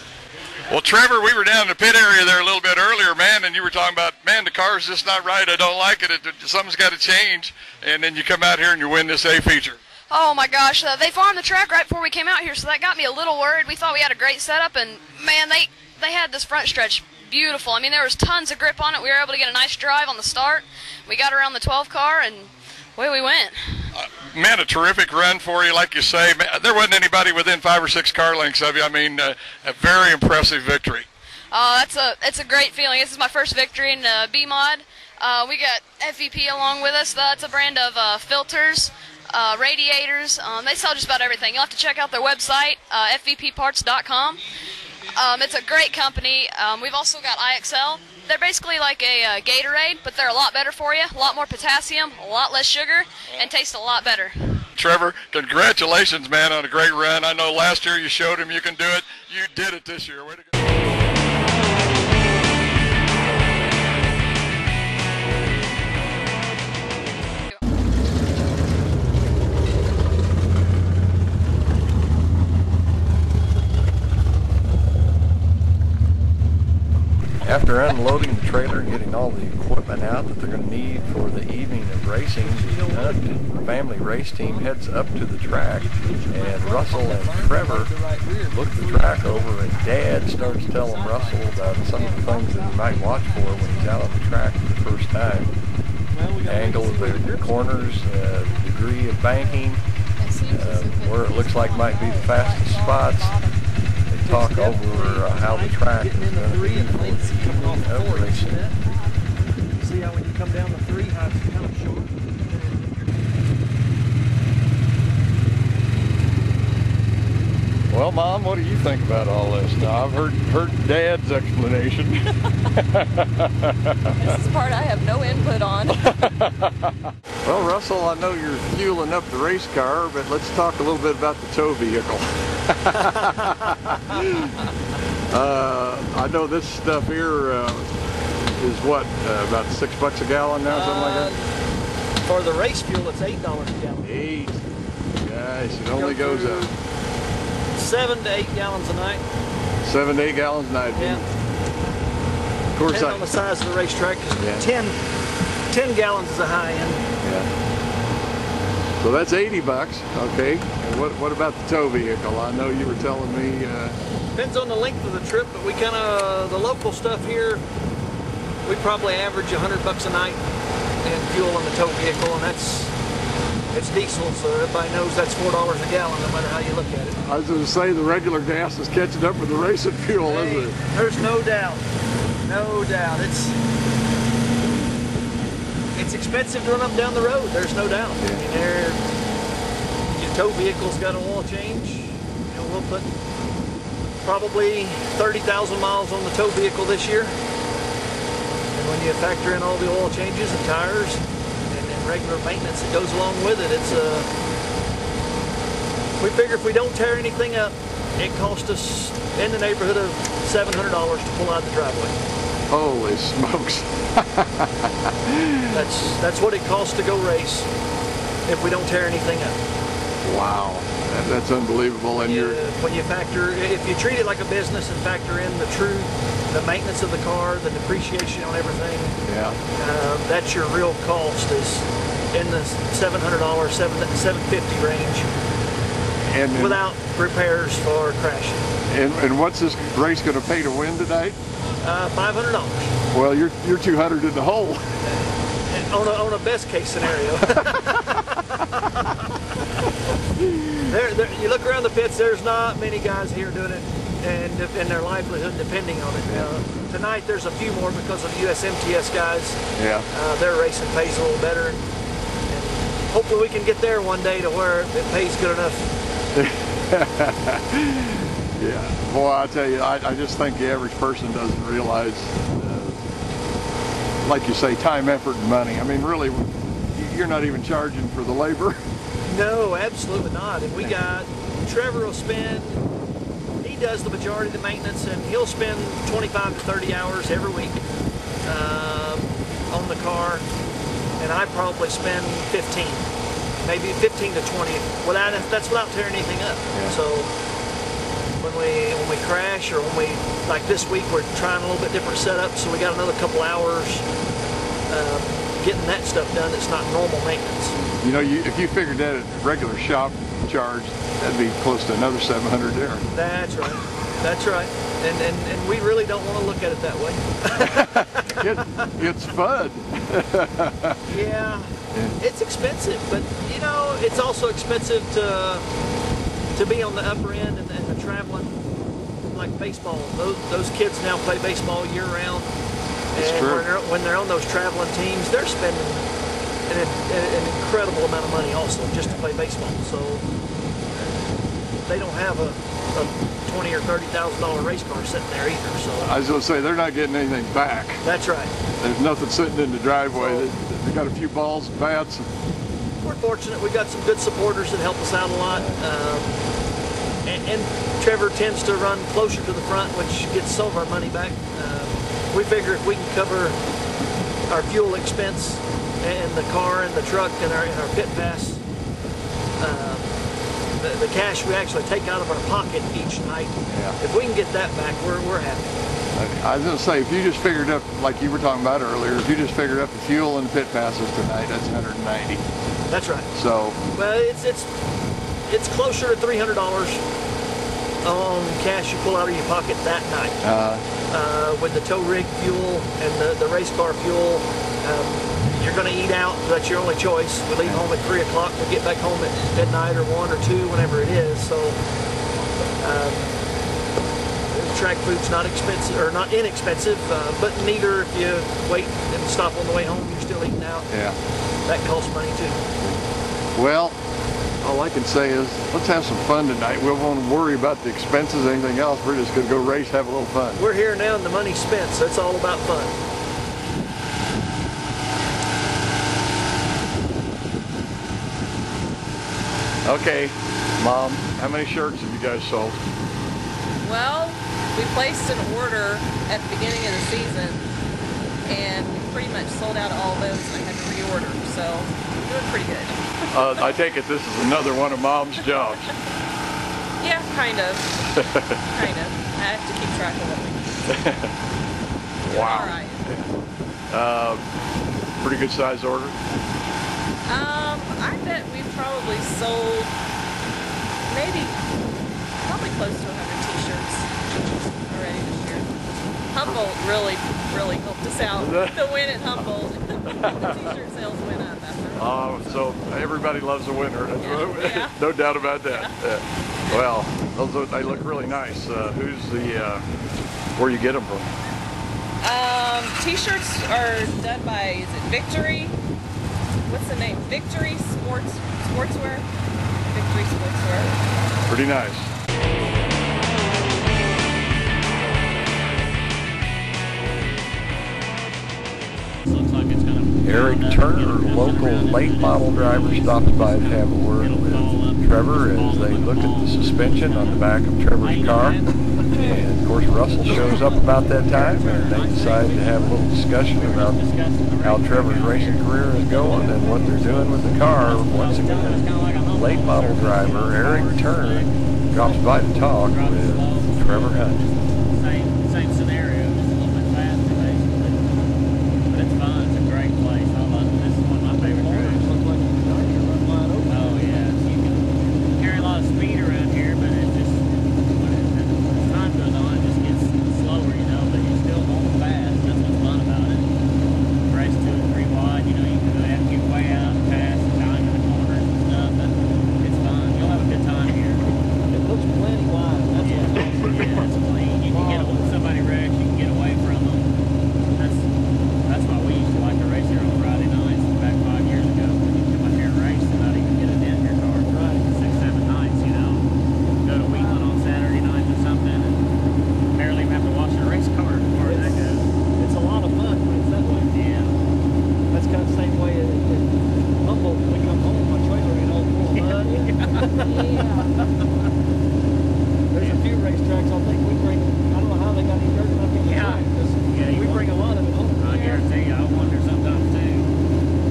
Well, Trevor, we were down in the pit area there a little bit earlier, man, and you were talking about, man, the car's just not right. I don't like it. Something's got to change. And then you come out here and you win this A feature. Oh my gosh, they farmed the track right before we came out here, so that got me a little worried. We thought we had a great setup, and man, they had this front stretch beautiful. I mean, there was tons of grip on it. We were able to get a nice drive on the start. We got around the 12 car, and away we went. Man, a terrific run for you, like you say. Man, there wasn't anybody within 5 or 6 car lengths of you. I mean, a very impressive victory. It's a great feeling. This is my first victory in B-Mod. We got FVP along with us. That's a brand of filters, radiators. They sell just about everything. You'll have to check out their website, fvpparts.com. It's a great company. We've also got IXL. They're basically like a Gatorade, but they're a lot better for you, a lot more potassium, a lot less sugar, and taste a lot better. Trevor, congratulations, man, on a great run. I know last year you showed him you can do it. You did it this year. Way to go. After unloading the trailer and getting all the equipment out that they're going to need for the evening of racing, the Hunt family race team heads up to the track, and Russell and Trevor look the track over, and Dad starts telling Russell about some of the things that he might watch for when he's out on the track for the first time. Angle of the corners, degree of banking, where it looks like might be the fastest spots. Talk over how the track is going to be for the evening of racing. See how when you come down the 3, how it's kind of short. Well, Mom, what do you think about all this? Now, I've heard Dad's explanation. This is part I have no input on. Well, Russell, I know you're fueling up the race car, but let's talk a little bit about the tow vehicle. I know this stuff here is what, about $6 a gallon now, something like that? For the race fuel, it's $8 a gallon. 8. Gosh, it only goes up. 7 to 8 gallons a night. 7 to 8 gallons a night. Yeah. Of course, depending on the size of the racetrack. Yeah. 10 gallons is a high end. Yeah. So that's $80. Okay. And what about the tow vehicle? I know you were telling me. Depends on the length of the trip, but we kind of, the local stuff here, we probably average $100 a night in fuel in the tow vehicle, and it's diesel, so everybody knows that's $4 a gallon, no matter how you look at it. I was going to say the regular gas is catching up with the racing fuel, isn't it? There's no doubt. No doubt. It's expensive to run up down the road. There's no doubt. Yeah. I mean, your tow vehicle's got an oil change. You know, we'll put probably 30,000 miles on the tow vehicle this year. And when you factor in all the oil changes and tires and regular maintenance that goes along with it, it's we figure if we don't tear anything up, it costs us in the neighborhood of $700 to pull out the driveway. Holy smokes. That's what it costs to go race if we don't tear anything up. Wow, that's unbelievable. And when you factor, if you treat it like a business and factor in the maintenance of the car, the depreciation on everything, that's your real cost is in the $700, $750 range. And without repairs or crashing. And what's this race going to pay to win tonight? $500. Well, you're 200 in the hole. On a best case scenario. You look around the pits. There's not many guys here doing it, and their livelihood depending on it. Tonight there's a few more because of USMTS guys. Yeah. Their racing pays a little better, and hopefully we can get there one day to where it pays good enough. Yeah, boy, I tell you, I just think the average person doesn't realize, like you say, time, effort, and money. I mean, really, you're not even charging for the labor. No, absolutely not. And we got, Trevor will spend, he does the majority of the maintenance, and he'll spend 25 to 30 hours every week on the car, and I probably spend 15. Maybe 15 to 20. That's without tearing anything up. Yeah. So when we crash, or when we, like this week, we're trying a little bit different setup, so we got another couple hours getting that stuff done. That's not normal maintenance. You know, if you figured that at regular shop charge, that'd be close to another 700 there. That's right. That's right. And we really don't want to look at it that way. It's fun. Yeah. It's expensive, but you know, it's also expensive to be on the upper end and the traveling, like baseball. Those kids now play baseball year round, and when they're on those traveling teams, they're spending an incredible amount of money also just to play baseball. So they don't have a $20,000 or $30,000 race car sitting there either. So I was going to say, they're not getting anything back. That's right. There's nothing sitting in the driveway. They got a few balls and bats. We're fortunate. We got some good supporters that help us out a lot. And Trevor tends to run closer to the front, which gets some of our money back. We figure if we can cover our fuel expense and the car and the truck and our pit pass, the cash we actually take out of our pocket each night, if we can get that back, we're happy. I was going to say, if you just figured up, like you were talking about earlier, if you just figured up the fuel and the pit passes tonight, that's $190. That's right. So, well, it's closer to $300 on cash you pull out of your pocket that night. With the tow rig fuel and the race car fuel, you're going to eat out. That's your only choice. We leave home at 3 o'clock. We get back home at midnight or 1 or 2, whenever it is. So. Track food's not expensive, or not inexpensive, but neither if you wait and stop on the way home, you're still eating out. Yeah. That costs money too. Well, all I can say is, let's have some fun tonight. We won't worry about the expenses or anything else. We're just going to go race, have a little fun. We're here now and the money's spent, so it's all about fun. Okay, Mom, how many shirts have you guys sold? Well, we placed an order at the beginning of the season, and we pretty much sold out all those, and I had to reorder, so we're doing pretty good. I take it this is another one of Mom's jobs. Yeah, kind of. Kind of. I have to keep track of what we do. Wow. All right. Pretty good size order? I bet we've probably sold probably close to 100 t-shirts already this year. Humboldt really helped us out. The win at Humboldt. The t-shirt sales went up after. So everybody loves a winner. No doubt about that. Yeah. Well, they look really nice. Where you get them from? T-shirts are done by, is it Victory? What's the name? Victory Sportswear? Victory Sportswear. Pretty nice. Eric Turner, local late model driver, stops by to have a word with Trevor as they look at the suspension on the back of Trevor's car. And of course Russell shows up about that time, and they decide to have a little discussion about how Trevor's racing career is going and what they're doing with the car. Once again, late model driver Eric Turner drops by to talk with Trevor Hunt. Same scenario, just a little bit faster basically. But it's fun, it's a great place. I love it. This is one of my favorite tracks. Oh yeah, you can carry a lot of speed around here, but it's just, as time goes on, it just gets slower, you know, but you still going fast. That's what's fun about it. Race 2 and 3 wide, you know, you can go out and get way out and pass and time in the corners and stuff, but it's fun. You'll have a good time here. It looks plenty wide. That's Yeah, yeah, it's clean. You can get when somebody wrecks, you can get away from them. That's why we used to like to race here on Friday nights back 5 years ago. You come up here and race and not even get a dent in your car for 6, 7 nights, you know. Go to Wheatland on Saturday nights or something and barely even have to wash your race car as far as that goes. It's a lot of fun when it's that way. Yeah. That's kind of the same way at Humboldt. When we come home, my trailer ain't all full of mud. There's a few racetracks I think we bring. I don't know how they got any dirt up in the track. Yeah, We bring a lot of it home. I guarantee you, I wonder sometimes too.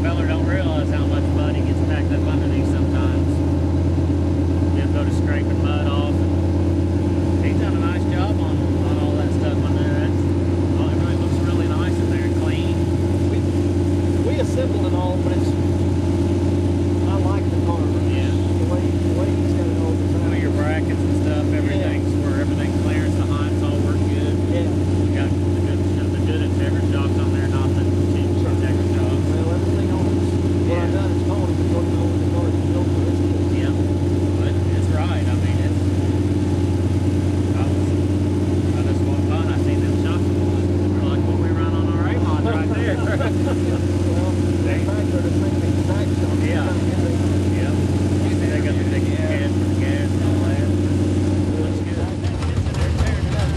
Feller don't realize how much mud he gets packed up underneath sometimes. He'll go to scraping mud off. And he's done a nice job on all that stuff on there. It really looks really nice in there, clean. We assemble it all, but I like the car. Yeah. The way he's got it all designed. Your brackets and stuff, everything's where everything clears, the Heinz all work good. Yeah. We got the good Integra shocks on there, not the cheap Integra shocks. Well, everything on it. What I've done is told him to go to the car is built for this kid. Yeah, but it's right. I mean, I just walked by and I seen them shocks. They're like what we run on our A-Mod right there. Well, in fact, they're the same exact shop. Yeah. Yeah. You see, they got the big can for the gas and all that. Looks good. They're tearing it up.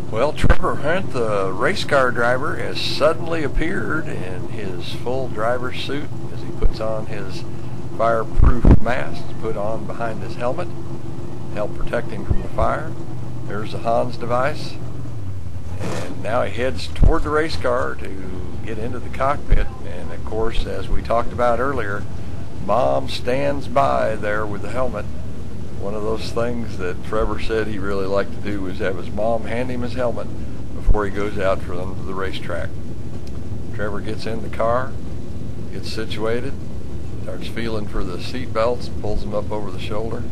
Well, Trevor Hunt, the race car driver, has suddenly appeared in his full driver's suit as he puts on his fireproof mask put on behind his helmet to help protect him from the fire. There's the Hans device, and now he heads toward the race car to get into the cockpit. And of course, as we talked about earlier, Mom stands by there with the helmet. One of those things that Trevor said he really liked to do was have his mom hand him his helmet before he goes out for them to the racetrack. Trevor gets in the car, gets situated, starts feeling for the seat belts, pulls them up over the shoulder.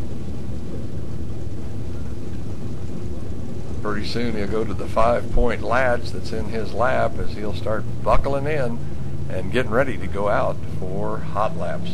Pretty soon he'll go to the 5-point latch that's in his lap as he'll start buckling in and getting ready to go out for hot laps.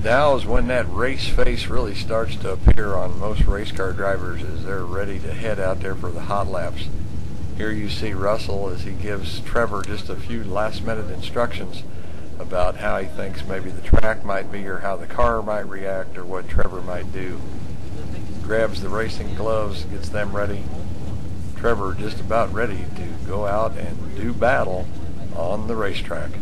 Now is when that race face really starts to appear on most race car drivers as they're ready to head out there for the hot laps. Here you see Russell as he gives Trevor just a few last-minute instructions about how he thinks maybe the track might be or how the car might react or what Trevor might do. Grabs the racing gloves, gets them ready. Trevor just about ready to go out and do battle on the racetrack.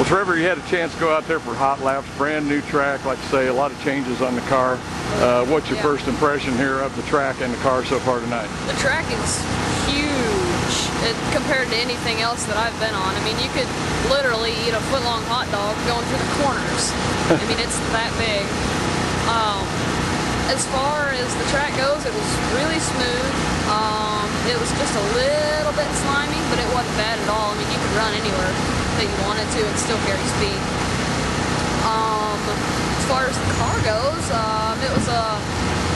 Trevor, you had a chance to go out there for hot laps, brand new track, like I say, a lot of changes on the car. What's your first impression here of the track and the car so far tonight? The track is huge compared to anything else that I've been on. I mean, you could literally eat a foot-long hot dog going through the corners. I mean, it's that big. As far as the track goes, it was really smooth. It was just a little bit slimy, but it wasn't bad at all. I mean, you could run anywhere that you wanted to and still carry speed. As far as the car goes, it was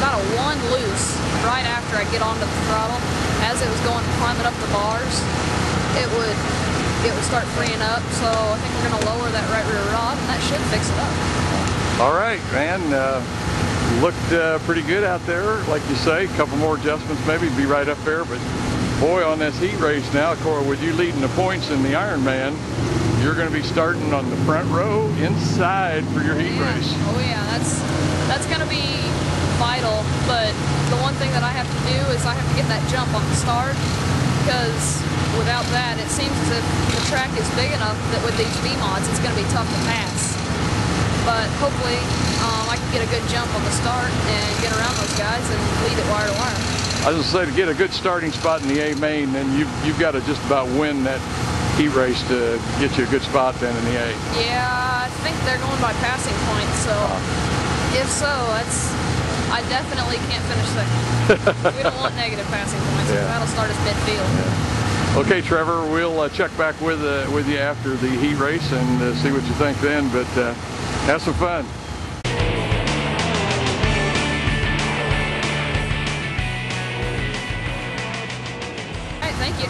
about a 1 loose right after I get onto the throttle. As it was climbing up the bars, it would start freeing up. So I think we're going to lower that right rear rod, and that should fix it up. All right, man. Looked pretty good out there, like you say. A couple more adjustments, maybe be right up there. But boy, on this heat race now, Cora, with you leading the points in the Ironman, you're going to be starting on the front row inside for your heat race. Oh yeah, that's going to be vital. But the one thing that I have to do is I have to get that jump on the start, because without that, it seems as if the track is big enough that with these V-mods, it's going to be tough to pass. But hopefully, I can get a good jump on the start and get around those guys and lead it wire to wire. I was going to say, to get a good starting spot in the A main, then you've got to just about win that heat race to get you a good spot then in the A. Yeah, I think they're going by passing points, so if so, I definitely can't finish second. We don't want negative passing points, because that'll start us midfield. Yeah. Okay, Trevor, we'll check back with you after the heat race and see what you think then, but have some fun. All right, thank you.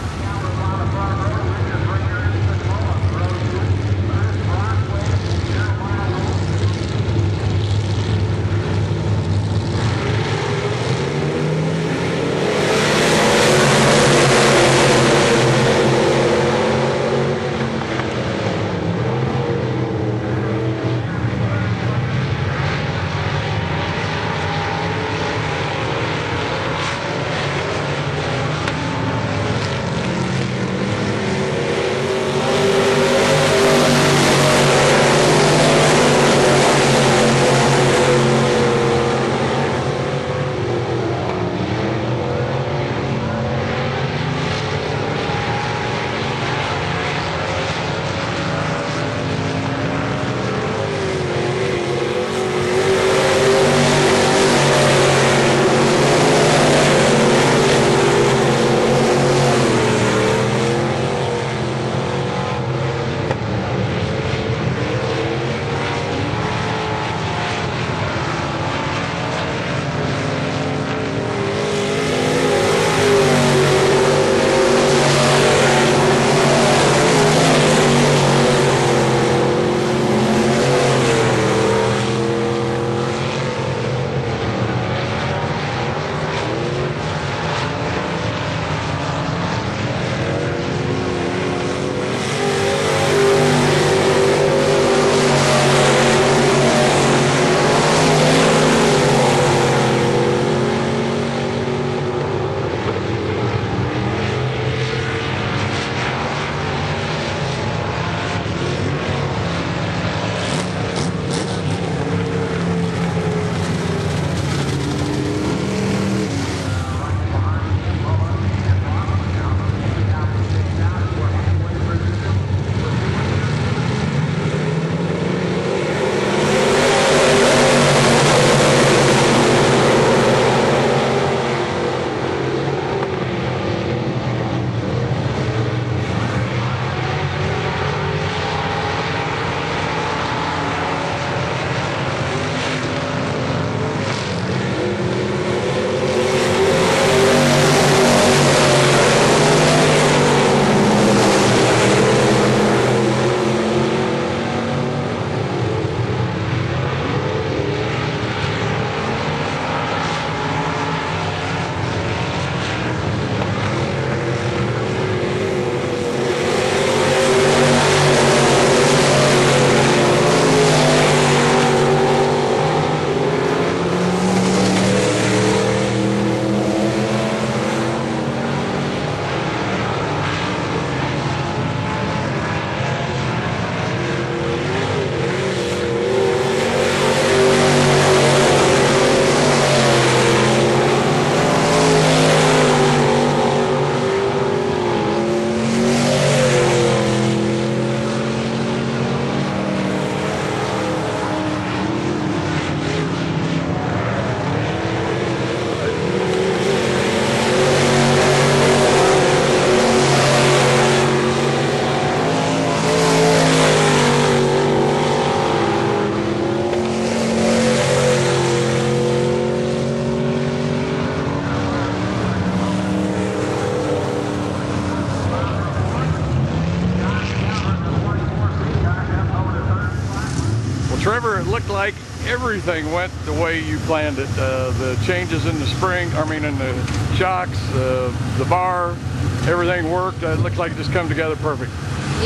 Trevor, it looked like everything went the way you planned it. The changes in the spring, in the shocks, the bar, everything worked. It looked like it just come together perfect.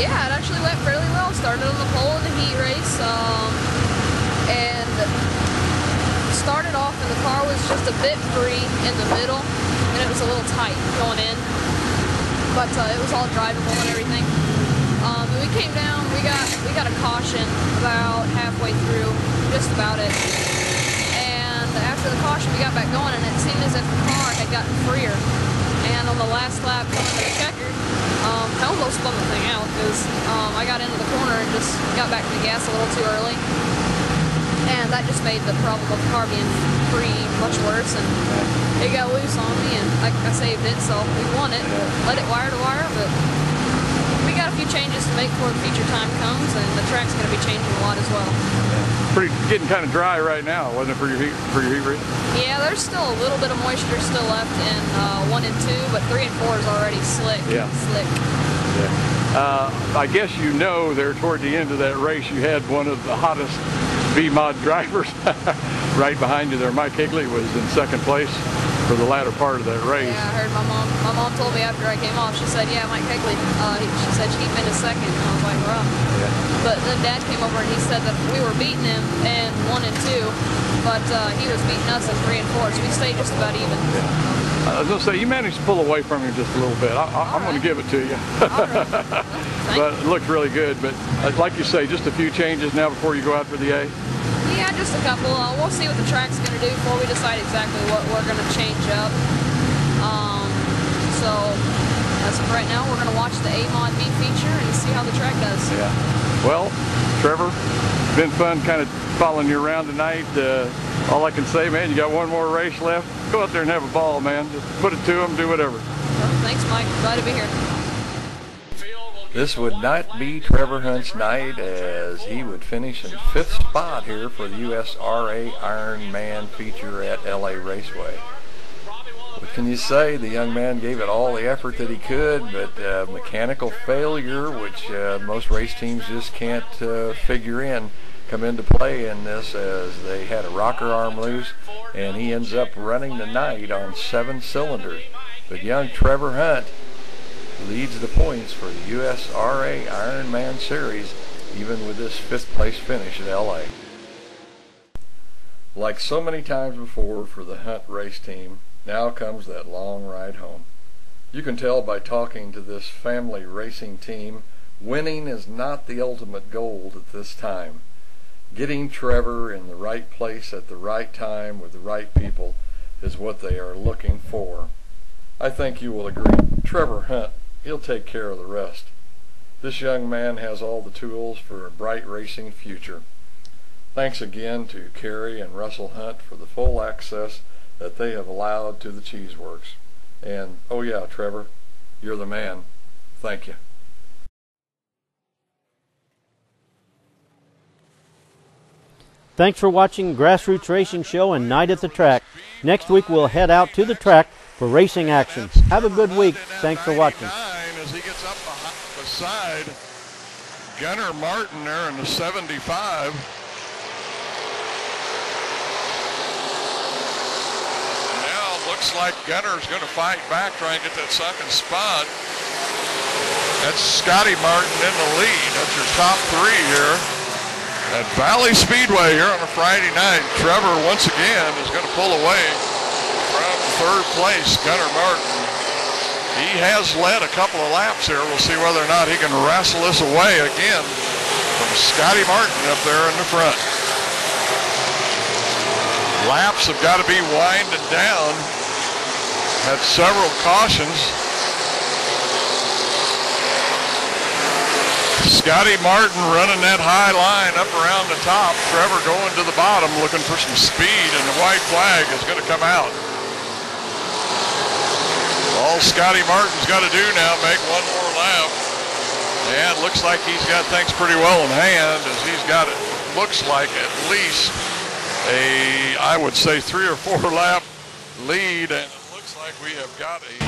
Yeah, it actually went fairly well. Started on the pole in the heat race, and started off and the car was just a bit free in the middle, and it was a little tight going in, but it was all drivable and everything. And we came down, we got a caution about halfway through, just about it. And after the caution, we got back going, and it seemed as if the car had gotten freer. And on the last lap going to the checker, I almost spun the thing out because I got into the corner and just got back to the gas a little too early. And that just made the problem of the car being free much worse, and it got loose on me, and I saved it, so we won it. Let it wire to wire, but we got a few changes to make before the feature time comes, and the track's going to be changing a lot as well. Getting kind of dry right now, wasn't it, for your heat race? Yeah, there's still a little bit of moisture still left in 1 and 2, but 3 and 4 is already slick. Yeah. Slick. Yeah. I guess you know there toward the end of that race you had one of the hottest V-Mod drivers right behind you there. Mike Higley was in second place for the latter part of that race. Yeah, I heard my mom. My mom told me after I came off, she said, yeah, Mike Higley, she said he finished second. And I was like, wow. Yeah. But then Dad came over and he said that we were beating him in 1 and 2, but he was beating us in 3 and 4, so we stayed just about even. Yeah. I was going to say, you managed to pull away from him just a little bit. I'm going to give it to you. But it looked really good. But like you say, just a few changes now before you go out for the A? Yeah, just a couple. We'll see what the track's going to do before we decide exactly what we're going to change up. So as of right now, we're going to watch the A-Mod B feature and see how the track does. Yeah. Well, Trevor, it's been fun kind of following you around tonight. All I can say, man, you got one more race left. Go out there and have a ball, man. Just put it to them, do whatever. Well, thanks, Mike. Glad to be here. This would not be Trevor Hunt's night, as he would finish in 5th spot here for the USRA Ironman feature at LA Raceway. What can you say? The young man gave it all the effort that he could, but mechanical failure, which most race teams just can't figure in, come into play in this, as they had a rocker arm loose, and he ends up running the night on 7 cylinders. But young Trevor Hunt leads the points for the USRA Ironman Series, even with this 5th place finish at LA. Like so many times before for the Hunt race team, now comes that long ride home. You can tell by talking to this family racing team, winning is not the ultimate goal at this time. Getting Trevor in the right place at the right time with the right people is what they are looking for. I think you will agree. Trevor Hunt, he'll take care of the rest. This young man has all the tools for a bright racing future. Thanks again to Carrie and Russell Hunt for the full access that they have allowed to the Cheeseworks. And, oh yeah, Trevor, you're the man. Thank you. Thanks for watching Grassroots Racing Show and Night at the Track. Next week we'll head out to the track for racing action. Have a good week. Thanks for watching. As he gets up beside Gunnar Martin there in the 75. Now it looks like Gunnar's going to fight back, try and get that second spot. That's Scotty Martin in the lead. That's your top 3 here at Valley Speedway here on a Friday night. Trevor once again is going to pull away from 3rd place, Gunnar Martin. He has led a couple of laps here. We'll see whether or not he can wrestle this away again from Scotty Martin up there in the front. Laps have got to be winding down. Had several cautions. Scotty Martin running that high line up around the top. Trevor going to the bottom looking for some speed, and the white flag is going to come out. All Scotty Martin's got to do now, make one more lap. And it looks like he's got things pretty well in hand, as he's got, it looks like, at least I would say 3 or 4 lap lead, and it looks like we have got a